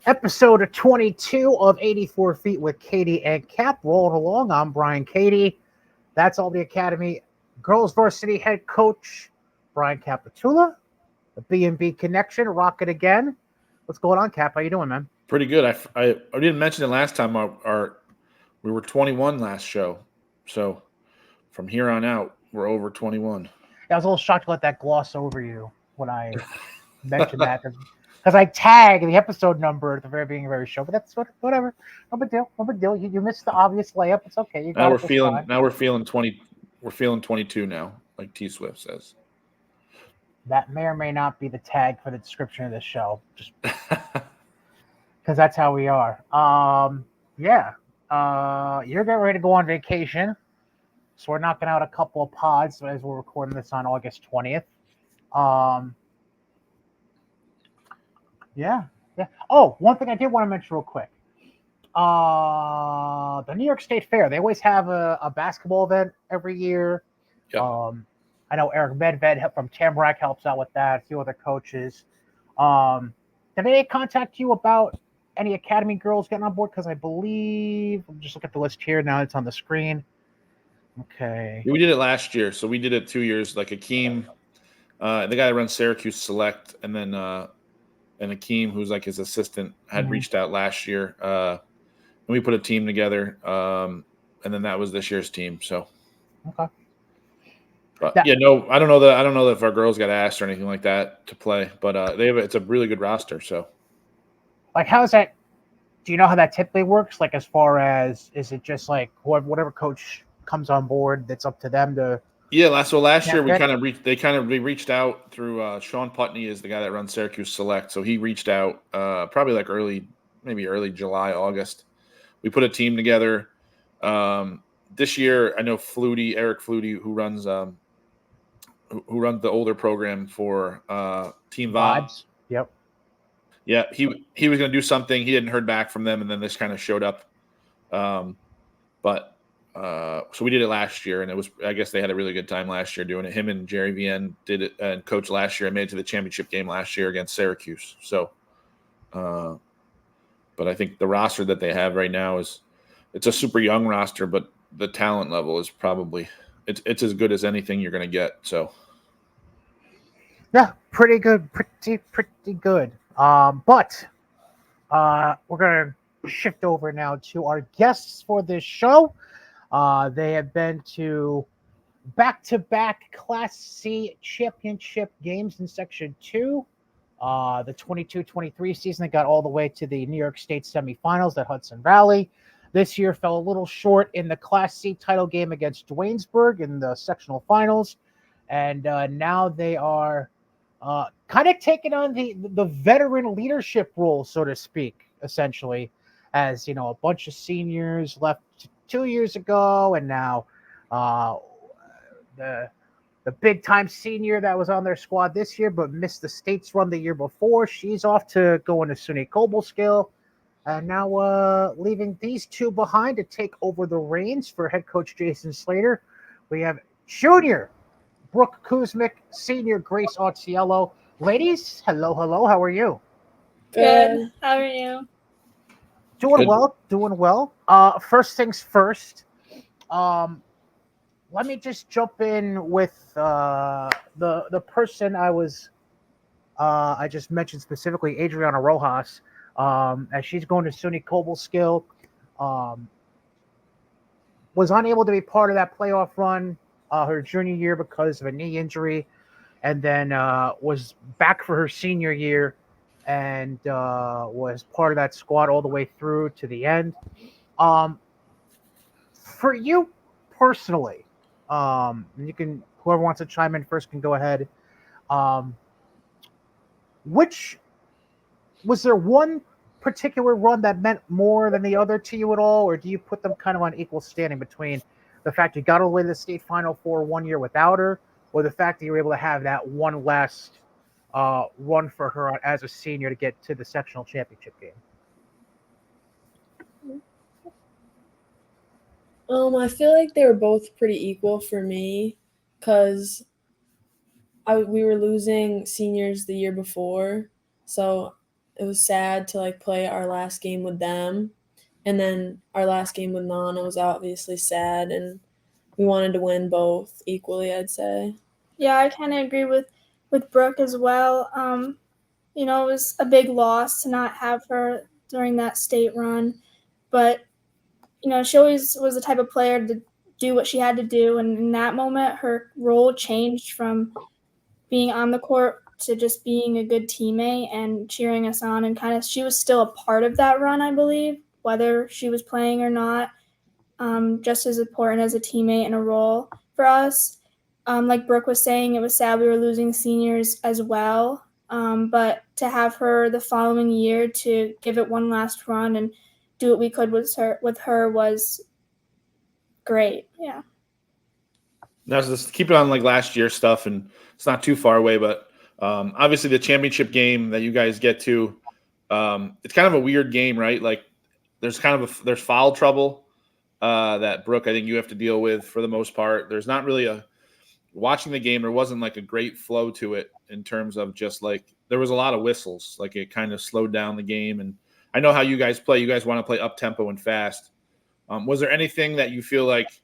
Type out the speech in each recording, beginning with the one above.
Episode 22 of 84 Feet with Cady and Cap. Rolling along. I'm Brian Cady. That's all the Academy girls varsity head coach, Brian Capitula. The B&B connection, rock it again. What's going on, Cap? How you doing, man? Pretty good. I didn't mention it last time. We were 21 last show, so from here on out, we're over 21. I was a little shocked to let that gloss over you when I mentioned that because I tagged the episode number at the very beginning of every show, but that's whatever. No big deal. No big deal. You missed the obvious layup. It's okay. You got Now it this time. we're feeling 20. We're feeling 22 now, like T Swift says. That may or may not be the tag for the description of this show, just because that's how we are. Yeah. You're getting ready to go on vacation, so we're knocking out a couple of pods as we're recording this on August 20th. Yeah. Oh, one thing I did want to mention real quick. The New York State Fair. They always have a basketball event every year. Yep. I know Eric Medved from Tamarack helps out with that. A few other coaches. Did they contact you about any Academy girls getting on board? Because I believe I'm just looking at the list here now. It's on the screen. Okay. We did it last year, so we did it 2 years. Like Akeem, the guy that runs Syracuse Select, and then Akeem, who's like his assistant, had reached out last year. And we put a team together, and then that was this year's team. So, okay. But I don't know that if our girls got asked or anything like that to play, but it's a really good roster. So, like, how's that? Do you know how that typically works? Like, as far as is it just like whatever coach comes on board, that's up to them to. Yeah, so last year we reached out through Sean Putney is the guy that runs Syracuse Select, so he reached out probably like early July, August. We put a team together. This year, I know Eric Flutie, who runs the older program for Team Vibes. Yep. Yeah, he was going to do something. He hadn't heard back from them, and then this kind of showed up. So we did it last year, and I guess they had a really good time last year doing it. Him and Jerry Vienne did it, and coach last year. I made it to the championship game last year against Syracuse. So, but I think the roster that they have right now it's a super young roster, but the talent level is probably it's as good as anything you're going to get. So, yeah, pretty good, pretty good. But we're gonna shift over now to our guests for this show. They have been to back-to-back Class C championship games in Section 2. The 22-23 season, they got all the way to the New York State semifinals at Hudson Valley. This year fell a little short in the Class C title game against Duanesburg in the sectional finals. And now they are kind of taking on the veteran leadership role, so to speak, essentially, as a bunch of seniors left 2 years ago, and now the big time senior that was on their squad this year but missed the states run the year before, she's off to go into SUNY Cobleskill, and now leaving these two behind to take over the reins for head coach Jason Slater. We have junior Brooke Kuzmich, senior Grace Autiello. Ladies, hello. How are you? Good. How are you? Doing well. First things first. Let me just jump in with the person I just mentioned specifically, Adriana Rojas, as she's going to SUNY Cobleskill. Was unable to be part of that playoff run her junior year because of a knee injury, and then was back for her senior year and was part of that squad all the way through to the end. For you personally, whoever wants to chime in first can go ahead. Which was there one particular run that meant more than the other to you at all, or do you put them kind of on equal standing between the fact you got all the way to the state final for 1 year without her, or the fact that you were able to have that one last run for her as a senior to get to the sectional championship game? I feel like they were both pretty equal for me because we were losing seniors the year before, so it was sad to like play our last game with them, and then our last game with Nana was obviously sad, and we wanted to win both equally, I'd say. Yeah, I kind of agree with Brooke as well. It was a big loss to not have her during that state run, but she always was the type of player to do what she had to do, and in that moment, her role changed from being on the court to just being a good teammate and cheering us on, and kind of she was still a part of that run, I believe, whether she was playing or not. Just as important as a teammate and a role for us. Like Brooke was saying, it was sad we were losing seniors as well. But to have her the following year to give it one last run and do what we could with her was great. Yeah. Now, just keep it on like last year's stuff, and it's not too far away, but obviously the championship game that you guys get to, it's kind of a weird game, right? Like there's there's foul trouble that Brooke, I think you have to deal with for the most part. There's not really watching the game, there wasn't like a great flow to it in terms of just like there was a lot of whistles, like it kind of slowed down the game. And I know how you guys play. You guys want to play up tempo and fast. Was there anything that you feel like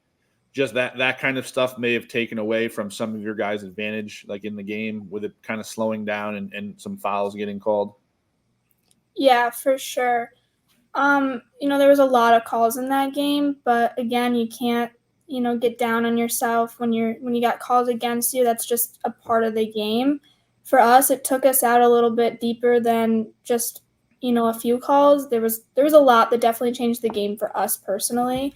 just that kind of stuff may have taken away from some of your guys' advantage, like in the game, with it kind of slowing down and some fouls getting called? Yeah, for sure. There was a lot of calls in that game, but again, you can't, get down on yourself when you got calls against you. That's just a part of the game. For us, it took us out a little bit deeper than just, a few calls. There was a lot that definitely changed the game for us personally.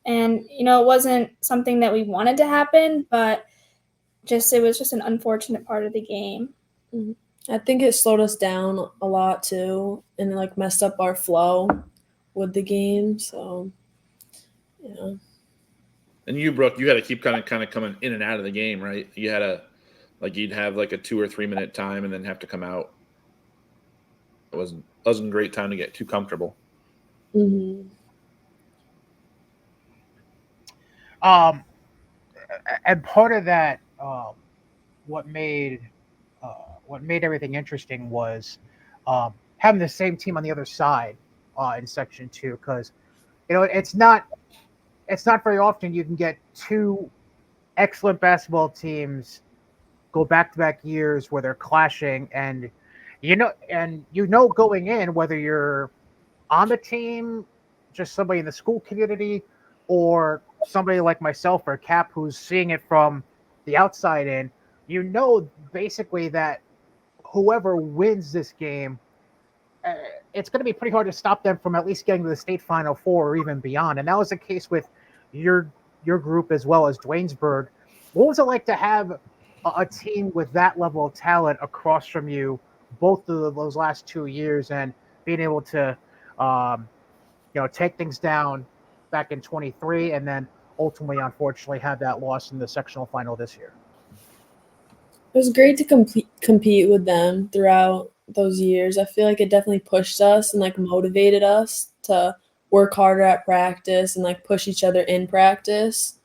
And, it wasn't something that we wanted to happen, but it was just an unfortunate part of the game. Mm-hmm. I think it slowed us down a lot too, and like messed up our flow with the game. So, yeah. And you, Brooke, you had to keep kind of coming in and out of the game, right? You had you'd have like a 2 or 3 minute time and then have to come out. It wasn't a great time to get too comfortable. Mm-hmm. And part of that, what made everything interesting was having the same team on the other side in Section 2, because it's not very often you can get two excellent basketball teams go back-to-back years where they're clashing, and going in, whether you're on the team, just somebody in the school community, or somebody like myself or Cap who's seeing it from the outside in, basically that whoever wins this game, it's going to be pretty hard to stop them from at least getting to the state Final Four or even beyond. And that was the case with your group as well as Dwaynesburg. What was it like to have a team with that level of talent across from you both of those last 2 years, and being able to take things down back in 23 and then ultimately, unfortunately, have that loss in the sectional final this year? It was great to compete with them throughout those years. I feel like it definitely pushed us and like motivated us to work harder at practice and like push each other in practice.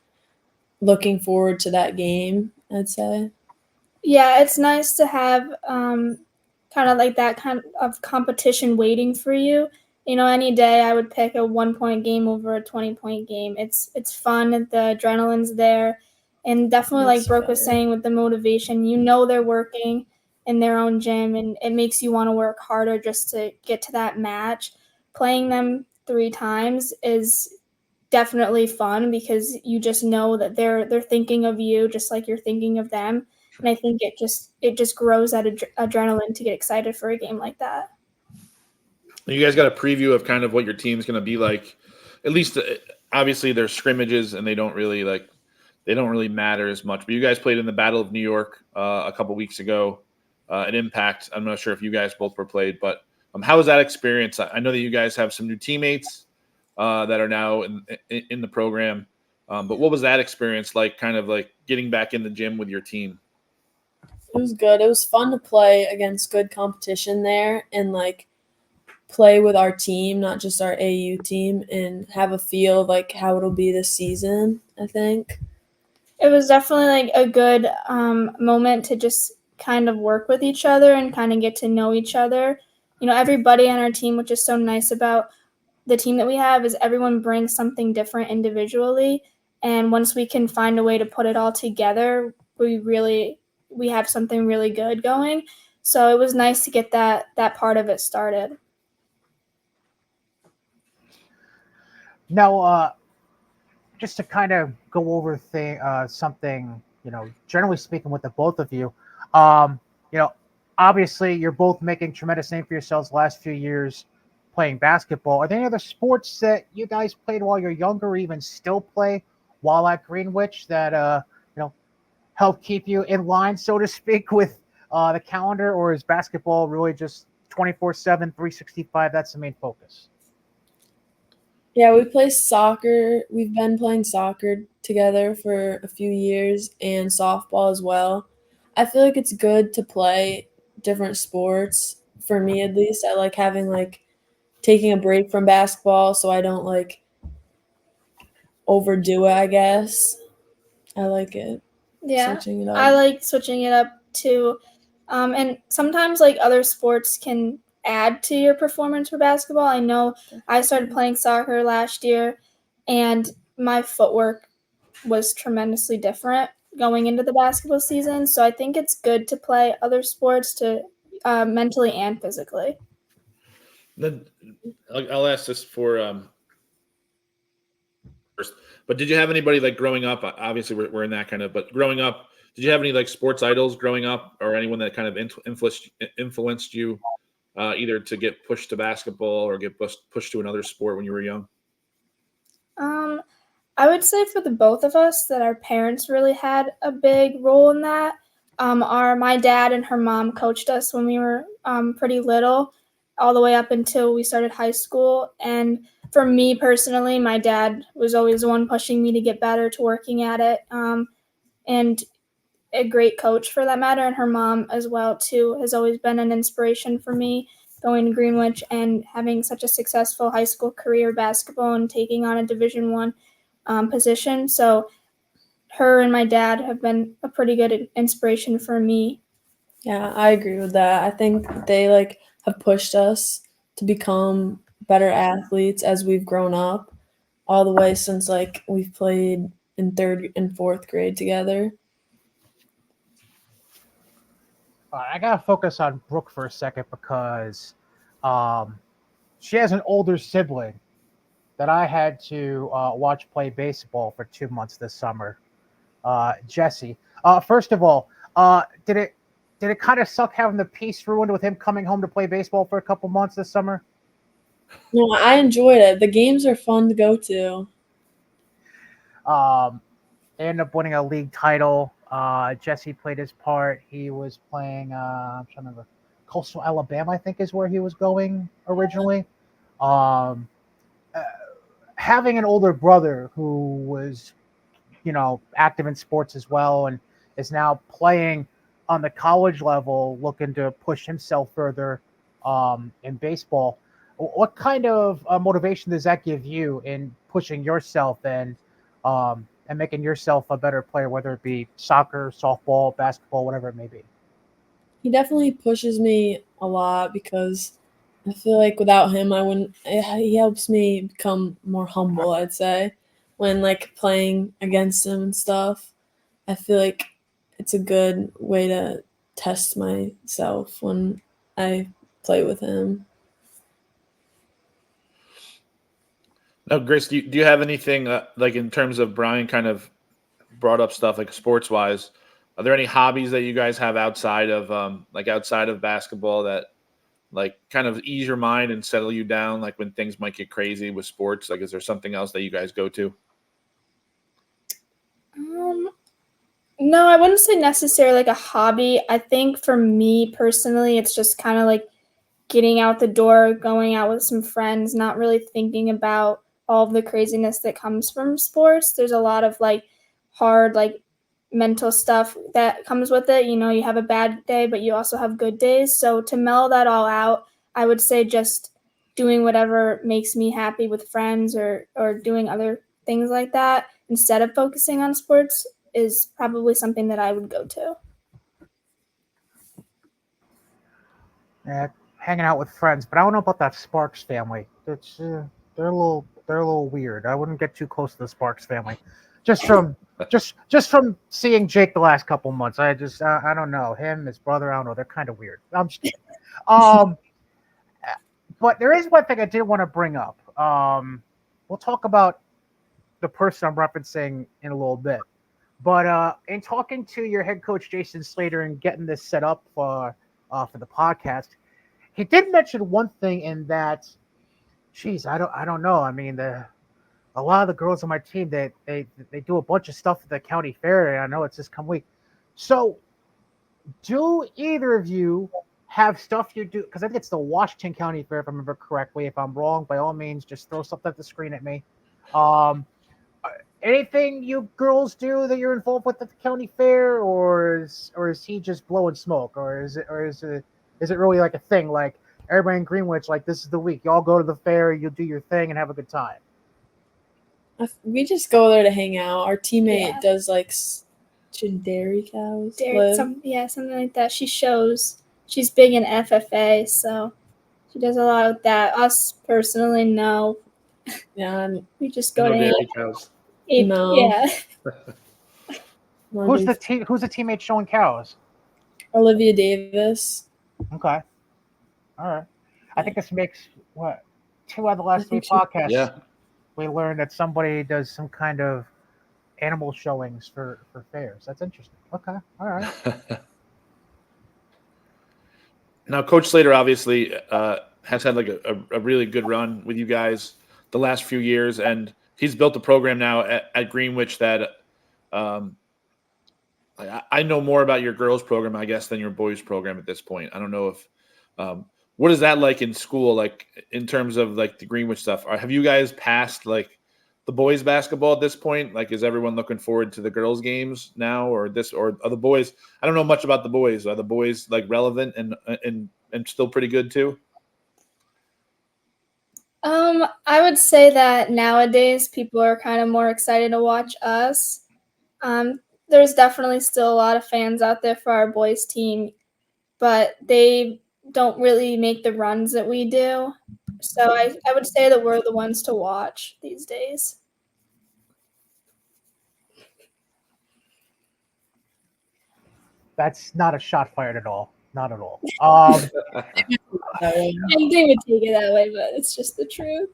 Looking forward to that game, I'd say. Yeah, it's nice to have kind of like that kind of competition waiting for you. Any day I would pick a 1-point game over a 20-point game. It's fun. The adrenaline's there. And definitely, like Brooke was saying, with the motivation, they're working in their own gym, and it makes you want to work harder just to get to that match. Playing them 3 times is definitely fun because you just know that they're thinking of you just like you're thinking of them. And I think it just grows that adrenaline to get excited for a game like that. You guys got a preview of kind of what your team's going to be like. At least, obviously, there's scrimmages and they don't really matter as much. But you guys played in the Battle of New York a couple weeks ago at Impact. I'm not sure if you guys both were played, but how was that experience? I know that you guys have some new teammates that are now in the program. But what was that experience like, kind of like getting back in the gym with your team? It was good. It was fun to play against good competition there and like play with our team, not just our AU team, and have a feel of like how it'll be this season, I think. It was definitely like a good moment to just kind of work with each other and kind of get to know each other. everybody on our team, which is so nice about the team that we have, is everyone brings something different individually. And once we can find a way to put it all together, we have something really good going. So it was nice to get that part of it started. Now, just to kind of go over something, generally speaking with the both of you, um, you know, obviously you're both making tremendous name for yourselves the last few years playing basketball. Are there any other sports that you guys played while you're younger or even still play while at Greenwich that, help keep you in line, so to speak, with the calendar, or is basketball really just 24/7, 365? That's the main focus. Yeah, we play soccer. We've been playing soccer together for a few years and softball as well. I feel like it's good to play different sports. For me, at least, I like having taking a break from basketball so I don't overdo it, I guess. I like it. Yeah, Switching it up. I like switching it up too. And sometimes other sports can add to your performance for basketball. I know I started playing soccer last year, and my footwork was tremendously different going into the basketball season. So I think it's good to play other sports to mentally and physically. Then I'll ask this for first. But did you have anybody growing up? Obviously, we're in that kind of. But growing up, did you have any sports idols growing up, or anyone that kind of influenced you, either to get pushed to basketball or get pushed to another sport when you were young? I would say for the both of us that our parents really had a big role in that. My dad and her mom coached us when we were pretty little, all the way up until we started high school. And for me personally, my dad was always the one pushing me to get better, to working at it, and a great coach for that matter. And her mom as well too has always been an inspiration for me, going to Greenwich and having such a successful high school career basketball and taking on a Division I position. So her and my dad have been a pretty good inspiration for me. Yeah, I agree with that. I think they have pushed us to become better athletes as we've grown up, all the way since we've played in 3rd and 4th grade together. I gotta focus on Brooke for a second because she has an older sibling that I had to watch play baseball for 2 months this summer. Jesse. First of all, did it kind of suck having the piece ruined with him coming home to play baseball for a couple months this summer? No, I enjoyed it. The games are fun to go to. They ended up winning a league title. Jesse played his part. He was playing, I'm trying to remember, Coastal Alabama, I think is where he was going originally. Um, Having an older brother who was, active in sports as well and is now playing on the college level, looking to push himself further in baseball. What kind of motivation does that give you in pushing yourself and making yourself a better player, whether it be soccer, softball, basketball, whatever it may be? He definitely pushes me a lot because I feel like without him, I wouldn't. He helps me become more humble, I'd say, when playing against him and stuff. I feel like it's a good way to test myself when I play with him. Now, Grace, do you have anything in terms of Brian kind of brought up stuff sports wise? Are there any hobbies that you guys have outside of outside of basketball that kind of ease your mind and settle you down when things might get crazy with sports? Is there something else that you guys go to? No, I wouldn't say necessarily a hobby. I think for me personally, it's just kind of getting out the door, going out with some friends, not really thinking about all of the craziness that comes from sports. There's a lot of hard mental stuff that comes with it. You have a bad day, but you also have good days. So to mellow that all out, I would say just doing whatever makes me happy with friends or doing other things like that instead of focusing on sports is probably something that I would go to. hanging out with friends, but I don't know about that Sparks family. It's they're a little weird. I wouldn't get too close to the Sparks family, just from from seeing Jake the last couple months. I don't know him, his brother. I don't know. They're kind of weird. I'm just kidding. But there is one thing I did want to bring up. We'll talk about the person I'm referencing in a little bit. But in talking to your head coach Jason Slater and getting this set up for the podcast, he did mention one thing in that, geez, I don't know. I mean, a lot of the girls on my team they do a bunch of stuff at the county fair, and I know it's this come week. So, do either of you have stuff you do? Because I think it's the Washington County Fair, if I remember correctly. If I'm wrong, by all means, just throw something at the screen at me. Anything you girls do that you're involved with at the county fair, or is he just blowing smoke, or is it really like a thing? Like everybody in Greenwich, like this is the week, y'all go to the fair, you'll do your thing and have a good time. We just go there to hang out. Our teammate does like dairy cows. Something like that. She's big in FFA, so she does a lot of that. Us personally, no. Yeah, we just go to dairy cows. No. Yeah. Who's the teammate showing cows? Olivia Davis. Okay. All right. I think this makes what 2 out of the last 3 podcasts. Yeah. We learned that somebody does some kind of animal showings for fairs. That's interesting. Okay. All right. Now, Coach Slater obviously has had like a really good run with you guys the last few years, and he's built a program now at Greenwich that I know more about your girls program, I guess, than your boys program at this point. I don't know if what is that like in school, like in terms of like the Greenwich stuff? Have you guys passed like the boys basketball at this point? Like, is everyone looking forward to the girls games now, or are the boys? I don't know much about the boys. Are the boys like relevant and still pretty good too? I would say that nowadays people are kind of more excited to watch us. There's definitely still a lot of fans out there for our boys team, but they don't really make the runs that we do. So I would say that we're the ones to watch these days. That's not a shot fired at all. Not at all. They would take it that way, but it's just the truth.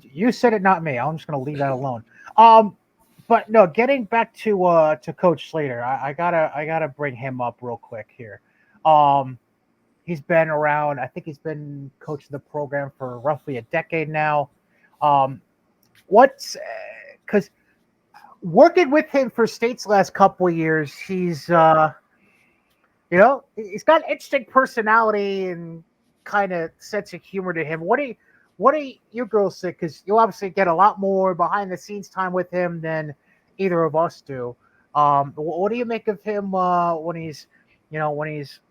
You said it, not me. I'm just going to leave that alone. But no, getting back to Coach Slater, I gotta bring him up real quick here. He's been around. I think he's been coaching the program for roughly a decade now. Because working with him for State's last couple of years, he's he's got an interesting personality and kind of sense of humor to him. What do you girls think? Because you obviously get a lot more behind the scenes time with him than either of us do. What do you make of him when he's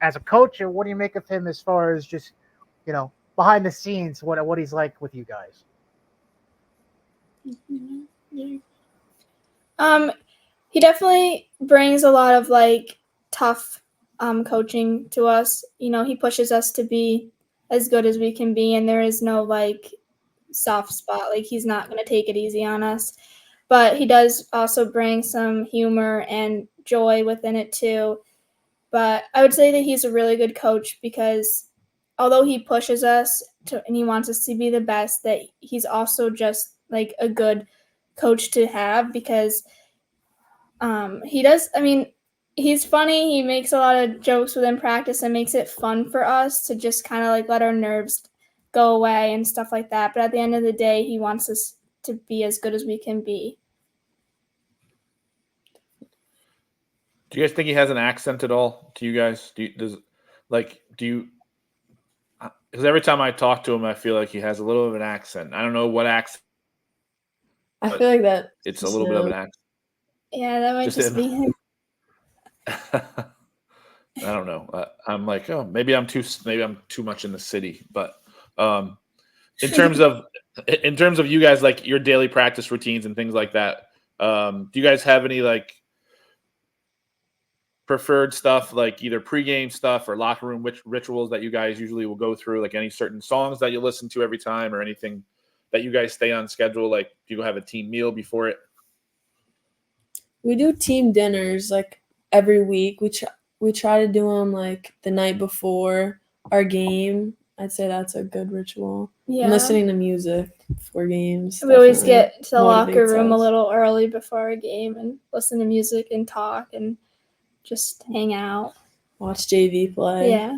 as a coach, and what do you make of him as far as just behind the scenes? What he's like with you guys? He definitely brings a lot of like tough coaching to us. He pushes us to be as good as we can be, and there is no like soft spot. Like he's not going to take it easy on us, but he does also bring some humor and joy within it too. But I would say that he's a really good coach because although he pushes us and he wants us to be the best, that he's also just like a good coach to have because he does. I mean, he's funny. He makes a lot of jokes within practice and makes it fun for us to just kind of like let our nerves go away and stuff like that. But at the end of the day, he wants us to be as good as we can be. Do you guys think he has an accent at all to you guys? Because every time I talk to him, I feel like he has a little of an accent. I don't know what accent. I feel like that it's a little bit of an accent. Yeah, that might just be him. I don't know. I'm like, maybe I'm too much in the city. But in terms of you guys, like your daily practice routines and things like that, do you guys have any like preferred stuff, like either pregame stuff or locker room rituals that you guys usually will go through, like any certain songs that you listen to every time or anything that you guys stay on schedule? Like, do you go have a team meal before it? We do team dinners like every week. We try to do them like the night before our game. I'd say that's a good ritual. Yeah. And listening to music before games. We always get to the locker motivates room us. a little early before a game and listen to music and talk and just hang out. Watch JV play. Yeah.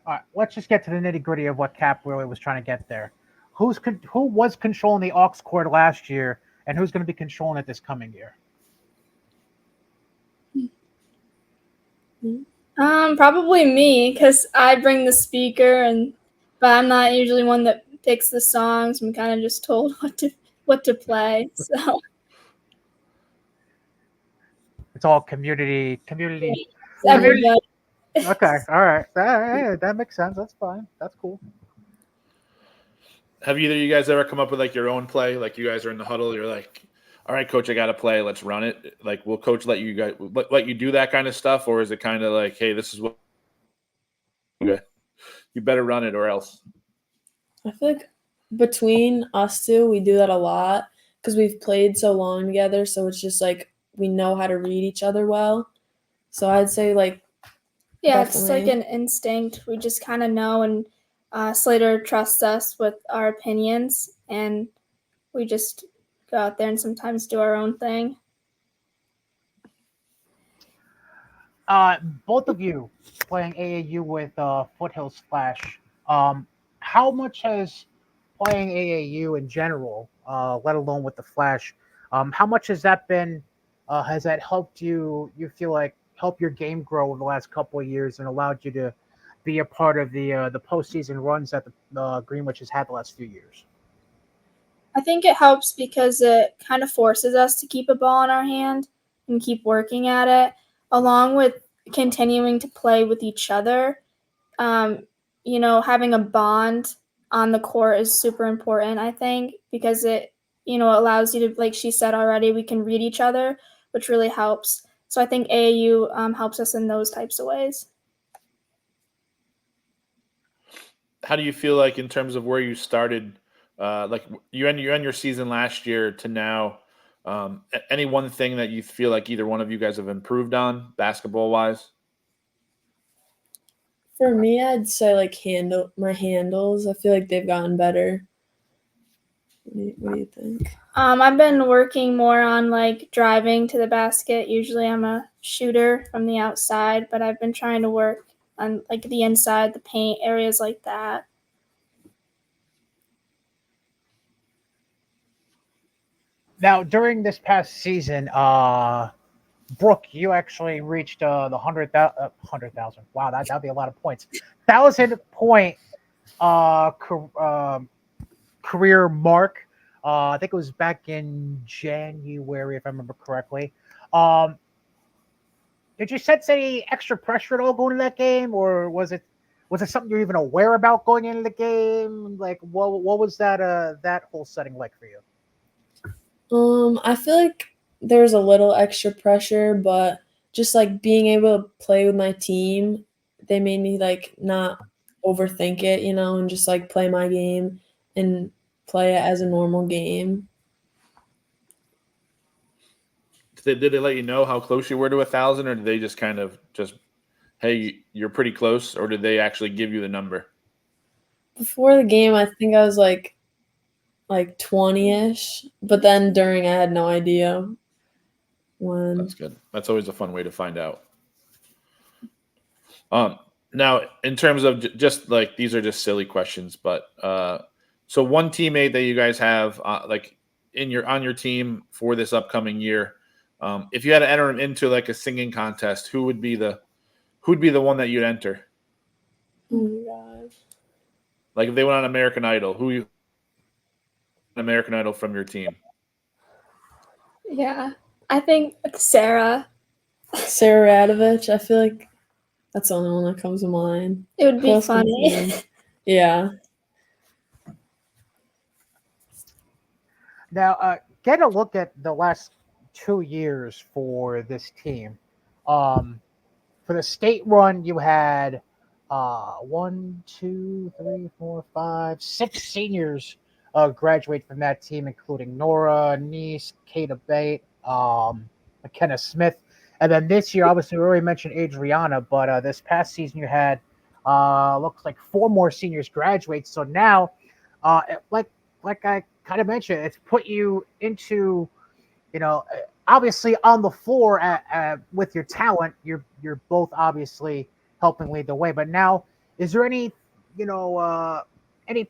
All right, let's just get to the nitty gritty of what Cap really was trying to get there. Who was controlling the aux cord last year, and who's going to be controlling it this coming year? Probably me, because I bring the speaker, but I'm not usually one that picks the songs. I'm kind of just told what to play. So It's all community. everybody. Okay, all right, that makes sense. That's fine. That's cool. Have either of you guys ever come up with like your own play? Like you guys are in the huddle, you're like, all right, coach, I got to play. Let's run it. Like, will coach let you do that kind of stuff? Or is it kind of like, hey, this is what you better run it or else? I feel like between us two, we do that a lot because we've played so long together. So it's just like we know how to read each other well. So I'd say like, Yeah, definitely. it's like an instinct. We just kind of know, and Slater trusts us with our opinions, and we just go out there and sometimes do our own thing. Both of you playing AAU with Foothills Flash. How much has playing AAU in general, let alone with the Flash, how much has that been? Has that helped you? You feel like help your game grow over the last couple of years and allowed you to be a part of the postseason runs that the Greenwich has had the last few years? I think it helps because it kind of forces us to keep a ball in our hand and keep working at it, along with continuing to play with each other. Having a bond on the court is super important, I think, because it, allows you to, like she said already, we can read each other, which really helps. So I think AAU helps us in those types of ways. How do you feel like in terms of where you started, like you end your season last year to now? Any one thing that you feel like either one of you guys have improved on basketball wise? For me, I'd say like my handles. I feel like they've gotten better. What do you think? I've been working more on like driving to the basket. Usually I'm a shooter from the outside, but I've been trying to work on like the inside, the paint areas like that. Now, during this past season, Brooke, you actually reached the 100,000. Wow, that'd be a lot of points. 1,000-point career mark. I think it was back in January, if I remember correctly. Did you sense any extra pressure at all going into that game, or was it something you're even aware about going into the game? Like, what was that whole setting like for you? I feel like there's a little extra pressure, but just like being able to play with my team, they made me like not overthink it, and just like play my game and play it as a normal game. Did they let you know how close you were to 1,000, or did they just kind of hey, you're pretty close, or did they actually give you the number? Before the game, I think I was like 20-ish, but then during I had no idea when. That's good. That's always a fun way to find out. Now, in terms of just like these are just silly questions, but so one teammate that you guys have like on your team for this upcoming year, if you had to enter him into like a singing contest, who'd be the one that you'd enter? Oh my gosh! Like if they went on American Idol, American Idol from your team? Yeah, I think Sarah Radovich. I feel like that's the only one that comes to mind. It would be funny. Yeah. Now, get a look at the last 2 years for this team. Um, for the state run, you had 6 seniors graduate from that team, including Nora Nice, Kate Abate, McKenna Smith. And then this year, obviously, we already mentioned Adriana, but this past season you had looks like 4 more seniors graduate. So now, like I kind of mentioned, it's put you into, obviously on the floor with your talent. You're both obviously helping lead the way. But now, is there any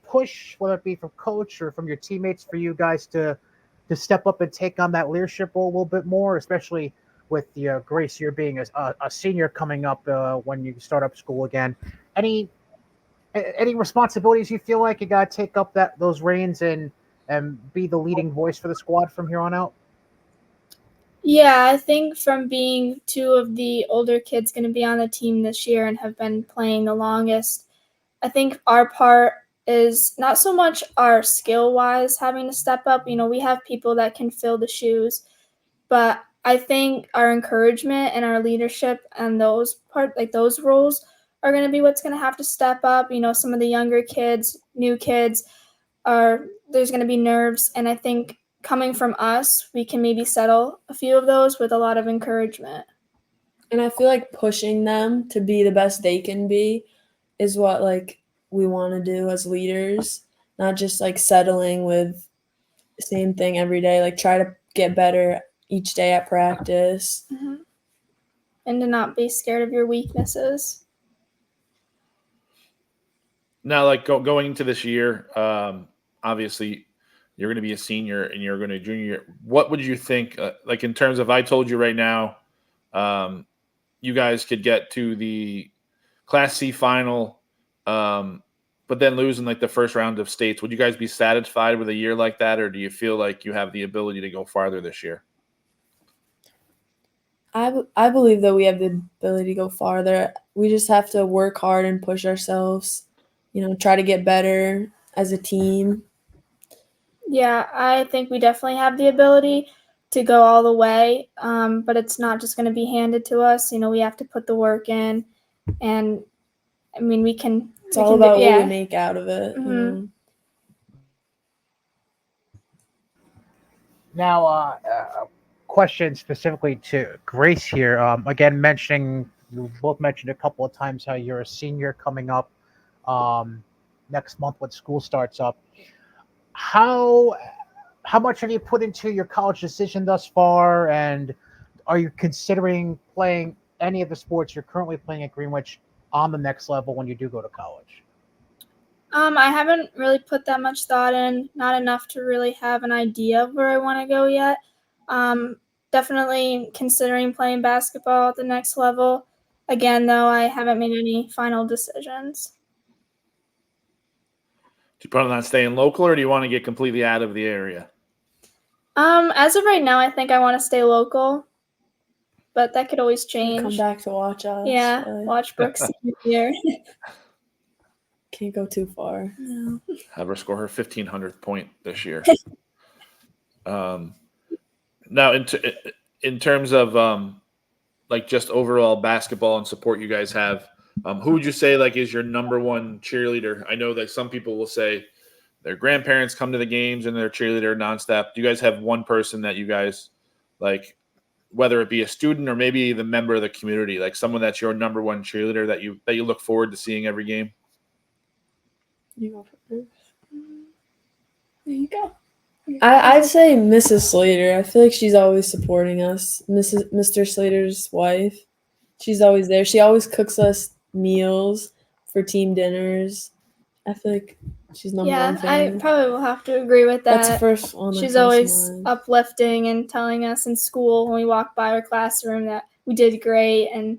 push, whether it be from coach or from your teammates, for you guys to step up and take on that leadership role a little bit more, especially with the Grace, you're being a senior coming up when you start up school again? Any responsibilities you feel like you got to take up those reins and be the leading voice for the squad from here on out? Yeah, I think from being 2 of the older kids going to be on the team this year and have been playing the longest, I think our part is not so much our skill-wise having to step up. We have people that can fill the shoes, but I think our encouragement and our leadership and those roles are going to be what's going to have to step up. Some of the younger kids, new kids, there's going to be nerves, and I think coming from us, we can maybe settle a few of those with a lot of encouragement. And I feel like pushing them to be the best they can be is what we want to do as leaders, not just settling with the same thing every day. Try to get better each day at practice. Mm-hmm. And to not be scared of your weaknesses. Now, going into this year, obviously you're going to be a senior and you're going to junior. What would you think, in terms of, I told you right now, you guys could get to the Class C final, but then lose in the first round of states. Would you guys be satisfied with a year like that, or do you feel like you have the ability to go farther this year? I believe that we have the ability to go farther. We just have to work hard and push ourselves, try to get better as a team. Yeah, I think we definitely have the ability to go all the way, but it's not just going to be handed to us. We have to put the work in, and we can. It's all about what we make out of it. Mm-hmm. Now, question specifically to Grace here. Again, you both mentioned a couple of times how you're a senior coming up next month when school starts up. How much have you put into your college decision thus far, and are you considering playing any of the sports you're currently playing at Greenwich on the next level when you do go to college? I haven't really put that much thought in, not enough to really have an idea of where I want to go yet. Definitely considering playing basketball at the next level. Again, though, I haven't made any final decisions. Do you plan on staying local, or do you want to get completely out of the area? As of right now, I think I want to stay local, but that could always change. Come back to watch us. Yeah, watch Brooke's here. Can't go too far. No. Have her score her 1,500th point this year. Now, in terms of just overall basketball and support you guys have, who would you say is your number one cheerleader? I know that some people will say their grandparents come to the games and they're cheerleader nonstop. Do you guys have one person that you guys whether it be a student or maybe the member of the community, someone that's your number one cheerleader that you look forward to seeing every game? You go first. There you go. I'd say Mrs. Slater. I feel like she's always supporting us. Mr. Slater's wife. She's always there. She always cooks us meals for team dinners. I feel like she's number one fan. I probably will have to agree with that. That's the first one. She's always uplifting and telling us in school when we walk by our classroom that we did great, and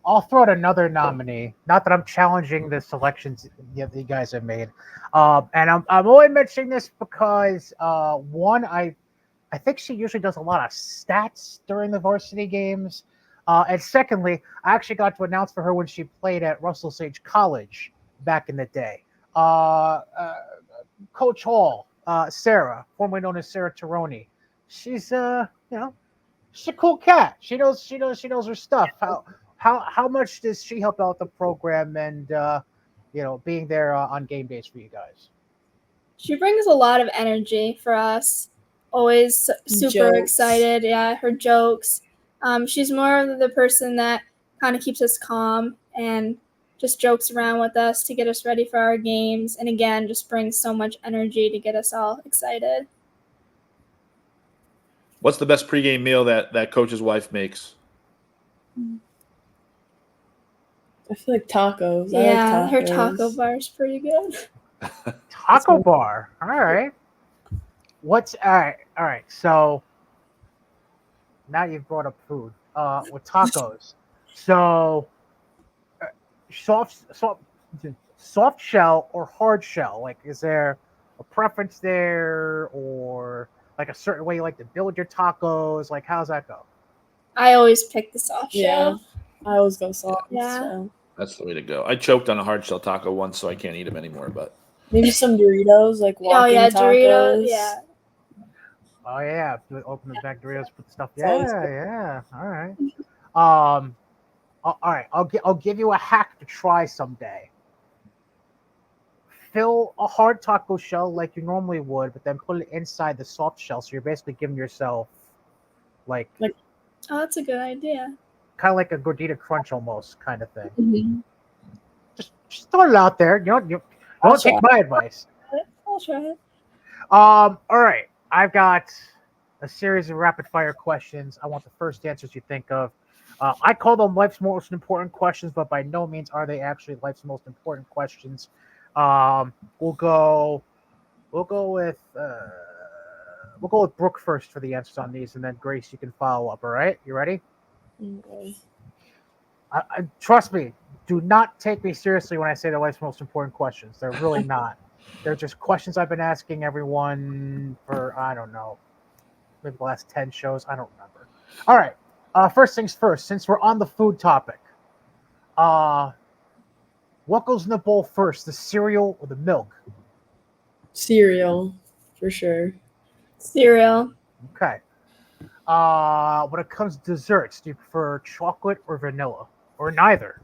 I'll throw out another nominee. Not that I'm challenging the selections that you guys have made, and I'm only mentioning this because one, I think she usually does a lot of stats during the varsity games, and secondly, I actually got to announce for her when she played at Russell Sage College back in the day. Coach Hall, Sarah, formerly known as Sarah Taroni. She's she's a cool cat. She knows her stuff. How much does she help out the program and being there on game days for you guys? She brings a lot of energy for us. Always super Jokes. excited. Yeah, her jokes. She's more of the person that kind of keeps us calm and just jokes around with us to get us ready for our games. And again, just brings so much energy to get us all excited. What's the best pregame meal that coach's wife makes? I feel like tacos. Yeah, I like her tacos. taco bar is pretty good. Taco bar. All right. All right. So now you've brought up food. With tacos. So soft shell or hard shell? Like, is there a preference there, or like a certain way you like to build your tacos? Like, how's that go? I always pick the soft Yeah, shell. I always go soft. Yeah. So. That's the way to go. I choked on a hard shell taco once, so I can't eat them anymore. But Maybe some Doritos, like walking yeah, tacos. Doritos. Yeah. Oh yeah, open the bag Doritos, put the stuff. It's always good. Yeah. All right. All right. I'll give you a hack to try someday. Fill a hard taco shell like you normally would, but then put it inside the soft shell. So you're basically giving yourself like Oh, that's a good idea. kind of like a gordita crunch almost kind of thing. Mhm. Just throw it out there. You I'll don't take my advice. I'll try it. All right. I've got a series of rapid fire questions. I want the first answers you think of. I call them life's most important questions, but by no means are they actually life's most important questions. We'll go with Brooke first for the answers on these, and then Grace, you can follow up. All right, you ready? Okay. Trust me. Do not take me seriously when I say they're life's most important questions. They're really not. They're just questions I've been asking everyone for, I don't know, maybe the last 10 shows. I don't remember. All right. First things first, since we're on the food topic, what goes in the bowl first, the cereal or the milk? Cereal, for sure. Cereal. Okay. When it comes to desserts, do you prefer chocolate or vanilla? Or neither?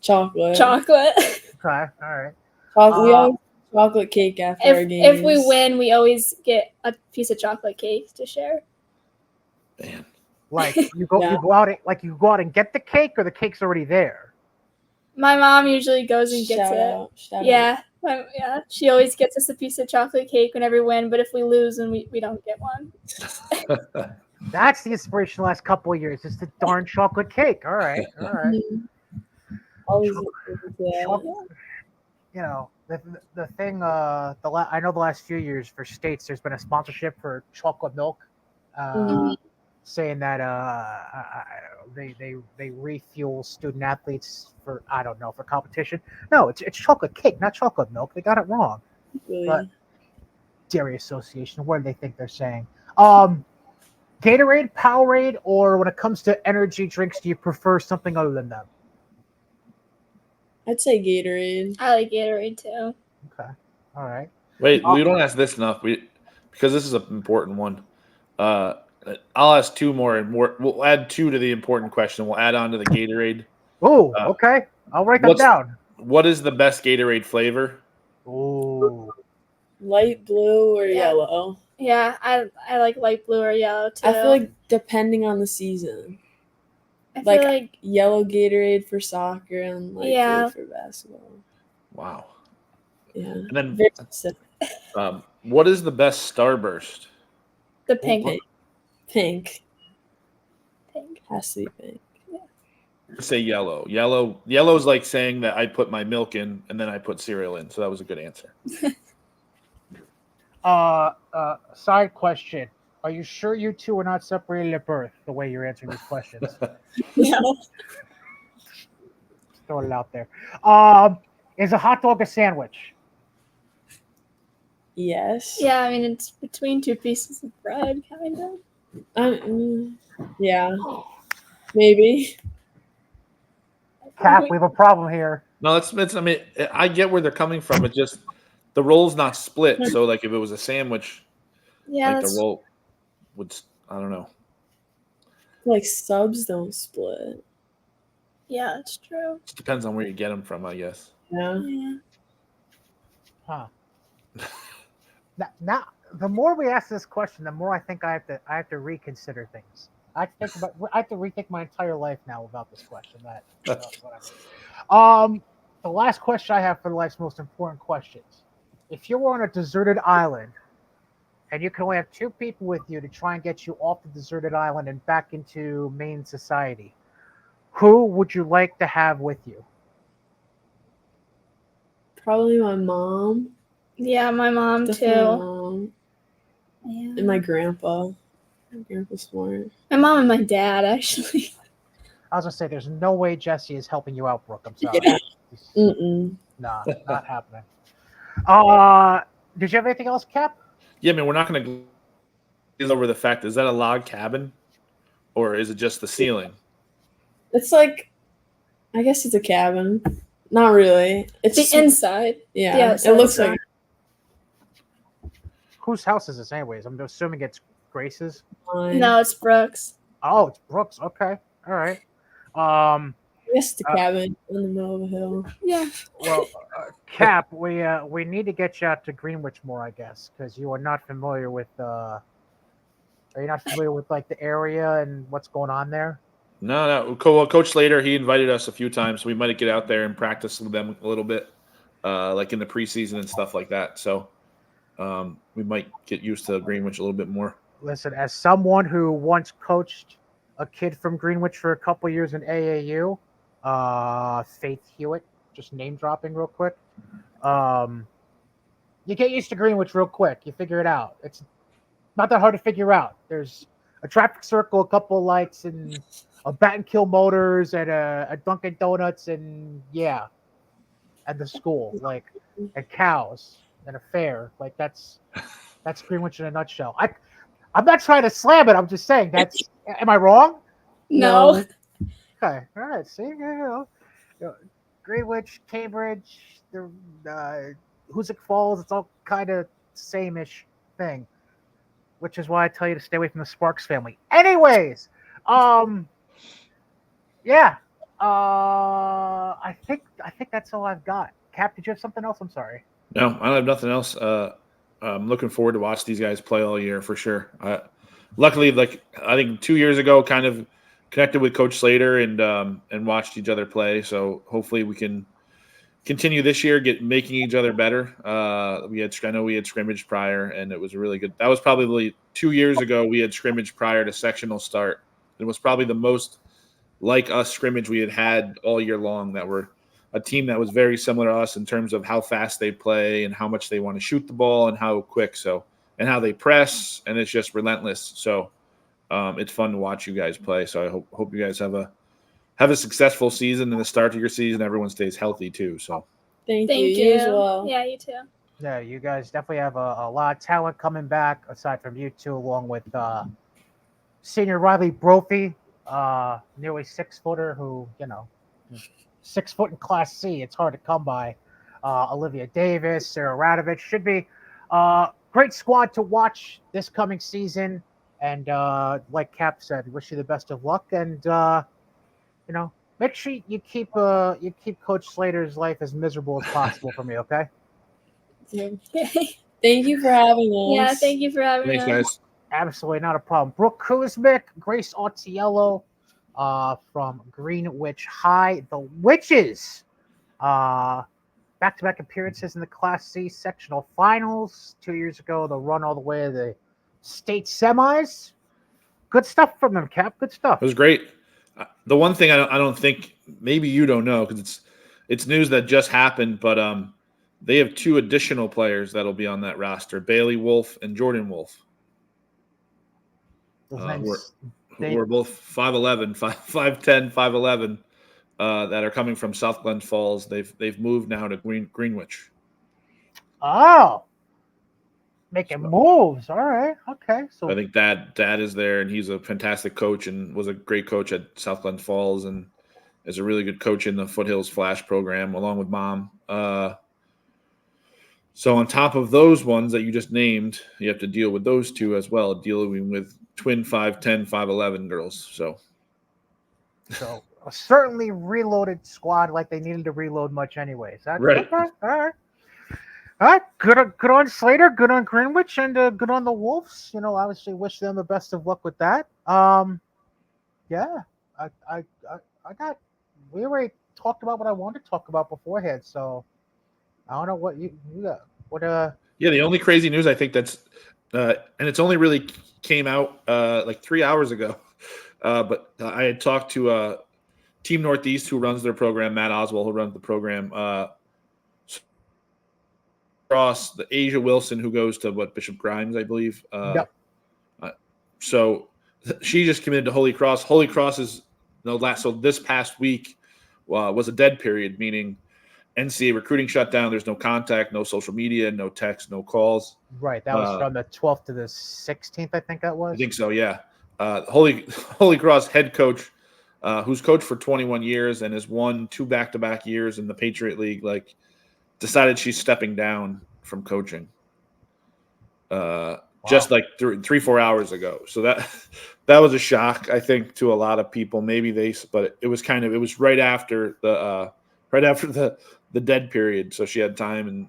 Chocolate. Chocolate. Okay. All right. We always chocolate cake after our games. If we win, we always get a piece of chocolate cake to share. man, Like you go you go out and get the cake, or the cake's already there? My mom usually goes and gets Shout it. out. Yeah. She always gets us a piece of chocolate cake whenever we win, but if we lose, then we don't get one. That's the inspiration the last couple of years. It's the darn chocolate cake. All right. Always Chocolate- You know, the thing. I know the last few years for states, there's been a sponsorship for chocolate milk, saying that they refuel student athletes for, I don't know, for competition. No, it's chocolate cake, not chocolate milk. They got it wrong. really. But Dairy Association, what do they think they're saying? Gatorade, Powerade, or when it comes to energy drinks, do you prefer something other than them? I'd say Gatorade. I like Gatorade too. Okay. All right. wait, we don't ask this enough. Because this is an important one. I'll ask two more, and we'll add two to the important question. We'll add on to the Gatorade. Oh, okay. I'll write that down. What is the best Gatorade flavor? Oh, Light blue or Yeah. yellow. Yeah, I like light blue or yellow too. I feel like depending on the season. I feel like Yellow Gatorade for soccer and light blue for basketball. Wow. Yeah. And then, Very specific. what is the best Starburst? the pink. Pink. Pink. Has to be pink. Say yellow. Yellow's like saying that I put my milk in and then I put cereal in. So that was a good answer. Side question. Are you sure you two are not separated at birth, the way you're answering these questions? No. Just throw it out there. Is a hot dog a sandwich? Yes. Yeah, I mean it's between two pieces of bread, kind of. Yeah. Maybe. Cap, we have a problem here. No, it's. I mean, I get where they're coming from. It just the roll's not split. So like if it was a sandwich, Yeah, like the that's roll would, I don't know. Like subs don't split. yeah, that's true. It depends on where you get them from, I guess. Yeah. Yeah. Huh. Now, the more we ask this question, the more I think I have to reconsider things. I have to rethink my entire life now about this question. Whatever. The last question I have for life's most important questions: if you were on a deserted island and you could only have 2 people with you to try and get you off the deserted island and back into main society, who would you like to have with you? Probably my mom. Yeah, my mom Definitely my too. mom. Yeah. And my grandpa. My grandpa's smart. My mom and my dad, actually. I was gonna say, there's no way Jesse is helping you out, Brooke. I'm sorry. Yeah. Nah, not happening. Did you have anything else, Cap? Yeah, I mean, we're not going to glaze over the fact, is that a log cabin or is it just the ceiling? It's like, I guess it's a cabin. Not really. It's The just, inside. yeah. Yeah, It looks inside. like Whose house is this, anyways? I'm assuming it's Grace's. mine. No, it's Brooks. Oh, it's Brooks. Okay, all right. I guess it's a cabin in the middle of a hill. Yeah. Well, Cap, we need to get you out to Greenwich more, I guess, because you are not familiar with. Are you not familiar with like the area and what's going on there? No. Coach Slater, he invited us a few times. So we might get out there and practice with them a little bit, like in the preseason and stuff like that. So we might get used to Greenwich a little bit more. Listen, as someone who once coached a kid from Greenwich for a couple years in AAU, Faith Hewitt, just name dropping real quick. You get used to Greenwich real quick. You figure it out. It's not that hard to figure out. There's a traffic circle, a couple of lights, and a Bat and Kill Motors, and a Dunkin' Donuts, and and the school, like, and cows, and a fair. Like that's Greenwich in a nutshell. I'm not trying to slam it. I'm just saying that's. Am I wrong? No. Okay. All right. See, Greenwich, Cambridge, the Hoosick Falls. It's all kind of same-ish thing, which is why I tell you to stay away from the Sparks family. Anyways, yeah. I think that's all I've got. Cap, did you have something else? I'm sorry. No, I don't have nothing else. I'm looking forward to watch these guys play all year for sure. Luckily, like I think 2 years ago, kind of connected with Coach Slater and watched each other play. So hopefully we can continue this year, making each other better. I know we had scrimmage prior, and it was really good. That was probably 2 years ago. We had scrimmage prior to sectional start. It was probably the most like us scrimmage we had all year long. That were a team that was very similar to us in terms of how fast they play and how much they want to shoot the ball and how quick. And how they press, and it's just relentless. So it's fun to watch you guys play. So I hope you guys have a successful season and the start of your season. Everyone stays healthy too. So Thank Thank you. you. You as well. Yeah, you too. Yeah, you guys definitely have a lot of talent coming back, aside from you two, along with senior Riley Brophy, nearly 6-footer, who 6 foot in Class C. It's hard to come by. Olivia Davis, Sarah Radovich should be great squad to watch this coming season. And like Cap said, wish you the best of luck. And make sure you keep Coach Slater's life as miserable as possible for me. Okay. Thank you for having us. Yeah, thank you for having thanks, us. guys. Absolutely not a problem. Brooke Kuzmich, Grace Autiello, from Greenwich High, the Witches. Back-to-back appearances in the Class C sectional finals 2 years ago. The run all the way to the state semis. Good stuff from them, Cap. Good stuff. It was great. The one thing I don't think, maybe you don't know because it's news that just happened, but they have 2 additional players that'll be on that roster: Bailey Wolf and Jordan Wolf. We're both 5'11", 5'10", 5'11", that are coming from South Glens Falls. They've moved now to Greenwich. Oh, making moves. All right. Okay. So I think Dad is there, and he's a fantastic coach and was a great coach at South Glens Falls and is a really good coach in the Foothills Flash program along with Mom. So on top of those ones that you just named, you have to deal with those two as well, dealing with twin 5'10", 5'11" girls. So a certainly reloaded squad, like they needed to reload much anyways. right. Okay, all right. Good on Slater, good on Greenwich, and good on the Wolves. Obviously wish them the best of luck with that. Yeah, I got. We already talked about what I wanted to talk about beforehand, so I don't know what you got. What Yeah, the only crazy news I think that's and it's only really came out like 3 hours ago. But I had talked to Team Northeast, who runs their program, Matt Oswald, who runs the program. Cross the Asia Wilson, who goes to Bishop Grimes, I believe. Yep. So she just committed to Holy Cross. Holy Cross is so this past week was a dead period, meaning NCAA recruiting shut down. There's no contact, no social media, no text, no calls. Right. That was from the 12th to the 16th, I think that was. I think so, yeah. Holy Cross head coach, who's coached for 21 years and has won 2 back-to-back years in the Patriot League, decided she's stepping down from coaching. Just like 3-4 hours ago. So that was a shock, I think, to a lot of people. But it was right after the dead period. So she had time, and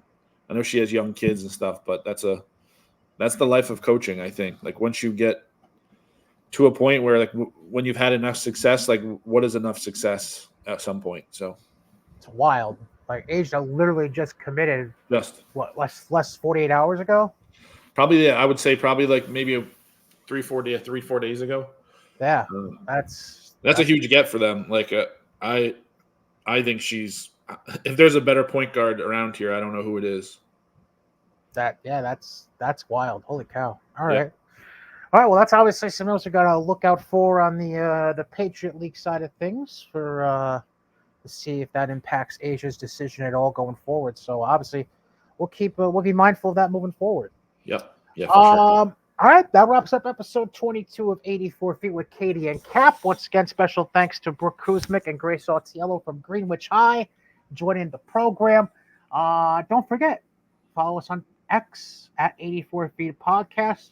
I know she has young kids and stuff, but that's the life of coaching, I think. Once you get to a point where when you've had enough success, what is enough success at some point? So it's wild. Asia literally just committed less 48 hours ago. Probably, yeah, I would say maybe 3-4 days ago. Yeah, that's a huge get for them. I think she's, if there's a better point guard around here, I don't know who it is. That's wild. Holy cow! All right. Well, that's obviously something else we got to look out for on the Patriot League side of things to see if that impacts Asia's decision at all going forward. So obviously, we'll be mindful of that moving forward. Yep. Yeah. For sure. All right, that wraps up episode 22 of 84 Feet with Cady and Cap. Once again, special thanks to Brooke Kuzmich and Grace Autiello from Greenwich High joining the program. Don't forget, follow us on X at 84 Feet Podcast.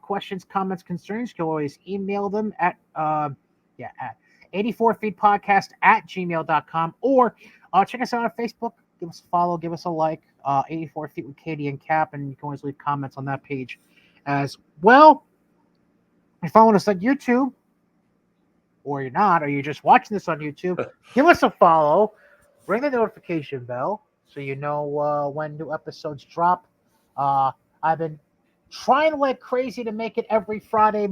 Questions, comments, concerns, you can always email them at 84feetpodcast@gmail.com, or check us out on Facebook. Give us a follow, give us a like. 84 Feet with Cady and Cap, and you can always leave comments on that page as well. If you're following us on YouTube, or you're not, or you're just watching this on YouTube, give us a follow. Ring the notification bell so you know when new episodes drop. I've been trying like crazy to make it every Friday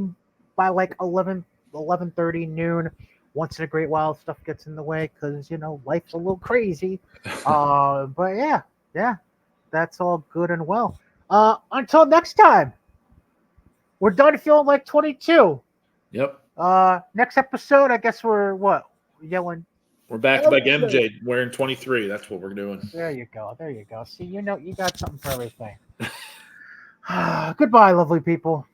by 11:30 noon. Once in a great while, stuff gets in the way because life's a little crazy. But yeah, that's all good and well. Until next time, we're done feeling like 22. Yep. Next episode, I guess we're yelling. We're back to MJ wearing 23. That's what we're doing. There you go. See, you got something for everything. Goodbye, lovely people.